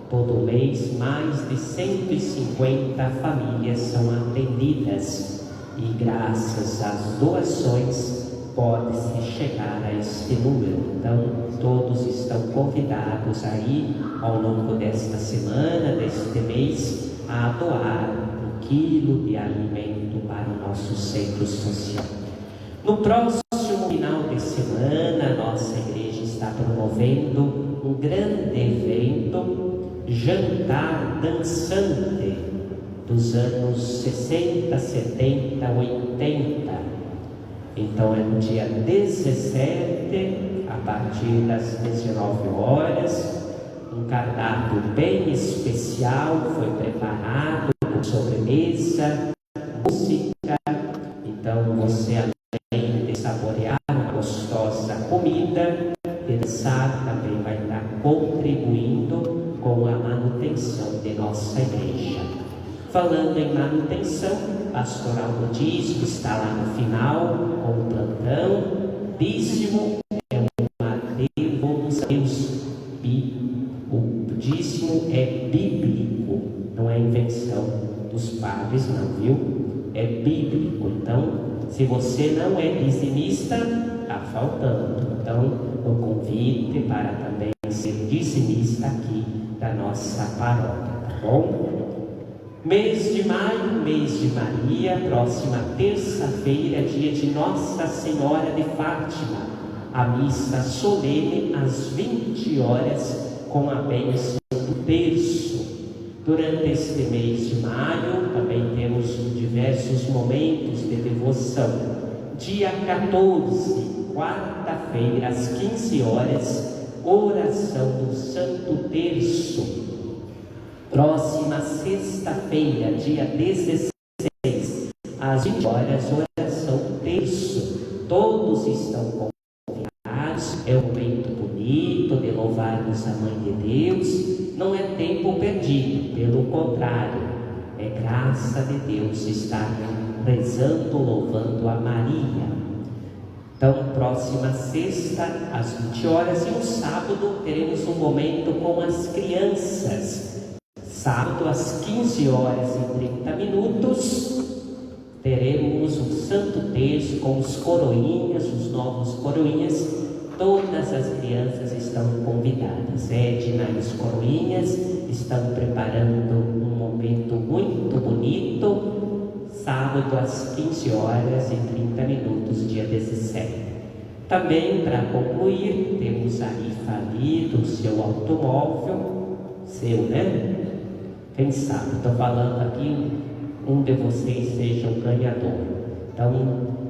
Todo mês, mais de 150 famílias são atendidas e, graças às doações, pode-se chegar a este número. Então, todos estão convidados aí, ao longo desta semana, deste mês, a doar 1 quilo de alimento para o nosso centro social. No próximo final de semana, a nossa igreja está promovendo um grande evento, jantar dançante dos anos 60, 70, 80. Então é no dia 17, a partir das 19 horas, um cardápio bem especial foi preparado, com sobremesa, música. Então você, além de saborear uma gostosa comida, e dançar, também vai estar contribuindo com a manutenção de nossa igreja. Falando em manutenção, pastor Algodisco está lá no final com o plantão. Dízimo é uma devolução. O dízimo é bíblico, não é invenção dos padres, não, viu? É bíblico. Então, se você não é dizimista, está faltando. Então, o convite para também ser dizimista aqui da nossa paróquia, tá bom? Mês de maio, mês de Maria, próxima terça-feira, dia de Nossa Senhora de Fátima, a missa solene às 20 horas com a bênção do terço. Durante este mês de maio também temos diversos momentos de devoção. Dia 14, quarta-feira, às 15 horas, oração do Santo Terço. Próxima sexta-feira, dia 16, às 20 horas, oração do terço. Todos estão convidados. É um momento bonito de louvarmos a Mãe de Deus. Não é tempo perdido, pelo contrário, é graça de Deus estar rezando, louvando a Maria. Então, próxima sexta, às 20 horas, e no sábado teremos um momento com as crianças. Sábado, às 15 horas e 30 minutos, teremos um Santo Terço com os coroinhas, os novos coroinhas. Todas as crianças estão convidadas. Edna e os coroinhas estão preparando um momento muito bonito. Sábado, às 15 horas e 30 minutos, dia 17. Também, para concluir, temos a rifa ali do seu automóvel. Seu, né? Quem sabe, estou falando aqui, um de vocês seja o ganhador. Então,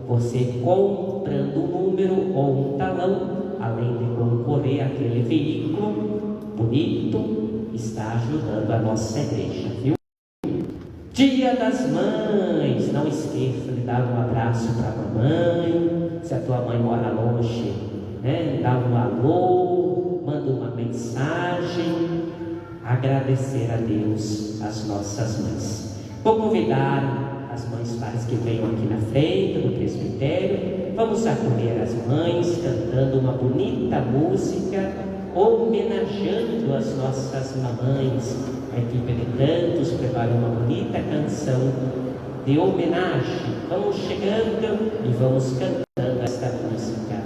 você comprando um número ou um talão, além de concorrer àquele veículo bonito, está ajudando a nossa igreja, viu? Dia das Mães, não esqueça de dar um abraço para a mamãe. Se a tua mãe mora longe, né? Dá um alô, manda uma mensagem. Agradecer a Deus as nossas mães. Vou convidar as mães para que venham aqui na frente do presbitério. Vamos acolher as mães cantando uma bonita música, homenageando as nossas mamães. A equipe de cantos preparou uma bonita canção de homenagem. Vamos chegando e vamos cantando esta música.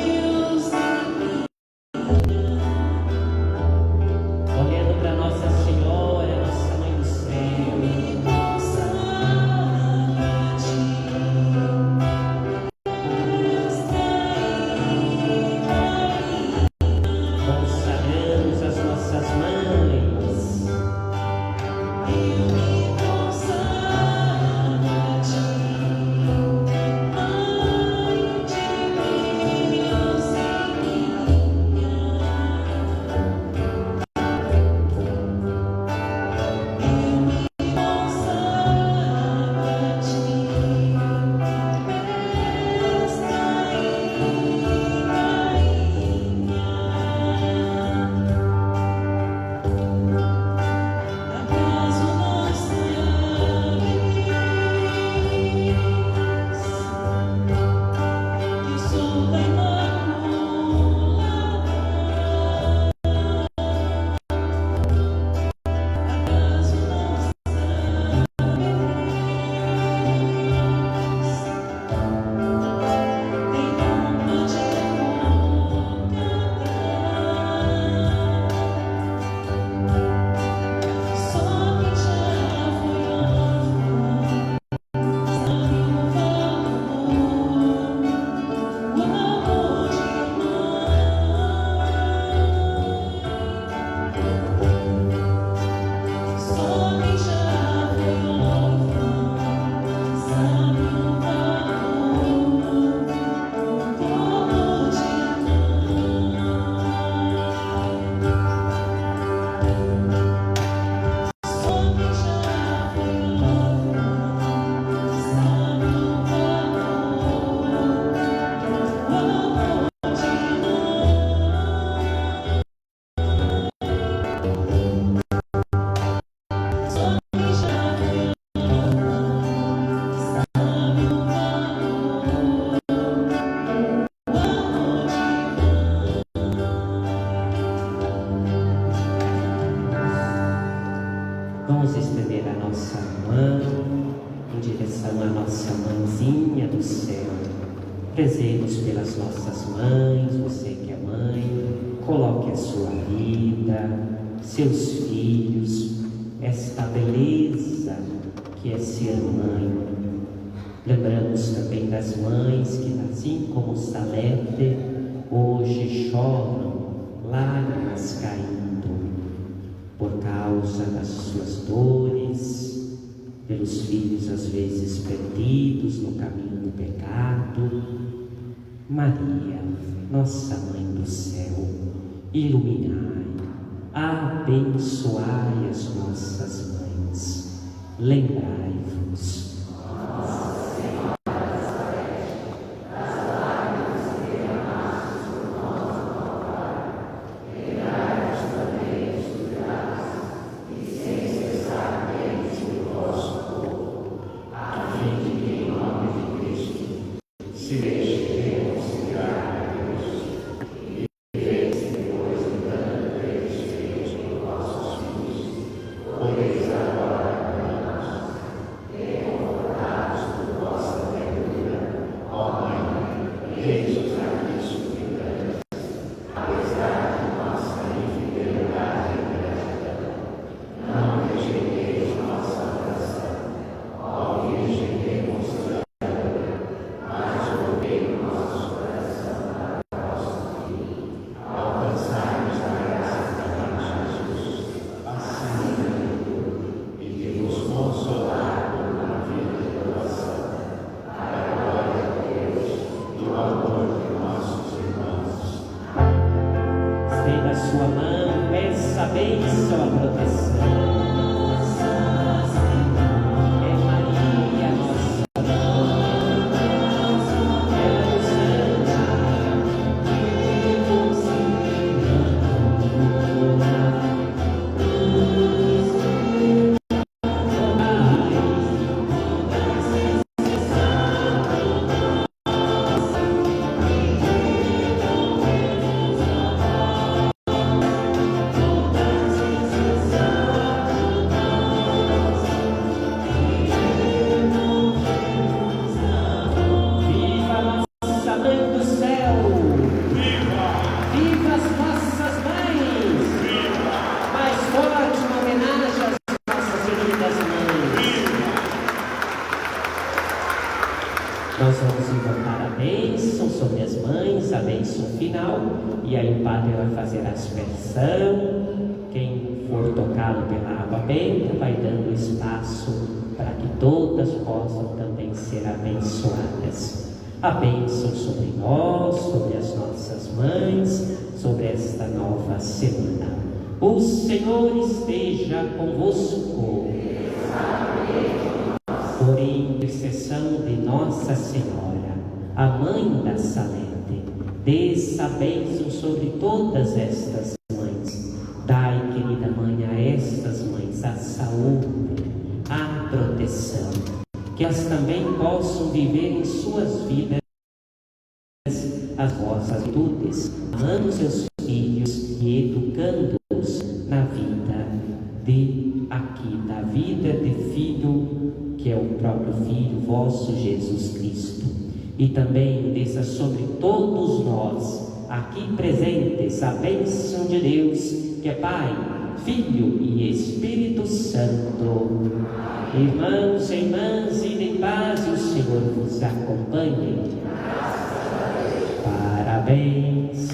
Deus nossa mãezinha do céu. Rezemos pelas nossas mães, você que é mãe, coloque a sua vida, seus filhos, esta beleza que é ser mãe. Lembramos também das mães que, assim como Salete, hoje choram, lágrimas caindo, por causa das suas dores, pelos filhos às vezes perdidos no caminho do pecado. Maria, nossa Mãe do céu, iluminai, abençoai as nossas mães, lembrai-vos. Estenda a sua mão, peça a bênção, a proteção. É Maria, nossa mãe, ela nos Nós vamos invocar a bênção sobre as mães, a bênção final, e aí o padre vai fazer a aspersão. Quem for tocado pela água benta vai dando espaço para que todas possam também ser abençoadas. A bênção sobre nós, sobre as nossas mães, sobre esta nova semana. O Senhor esteja convosco. Por intercessão de Nossa Senhora, a Mãe da Salete, desça a bênção sobre todas estas mães. Dai, querida Mãe, a estas mães a saúde, a proteção, que elas também possam viver em suas vidas as vossas virtudes, amando seus filhos e educando-os na vida da vida de filho, que é o próprio Filho vosso Jesus Cristo. E também desça sobre todos nós aqui presentes a bênção de Deus, que é Pai, Filho e Espírito Santo. Irmãos e irmãs, idem em paz e o Senhor vos acompanhe. Parabéns.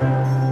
Amém.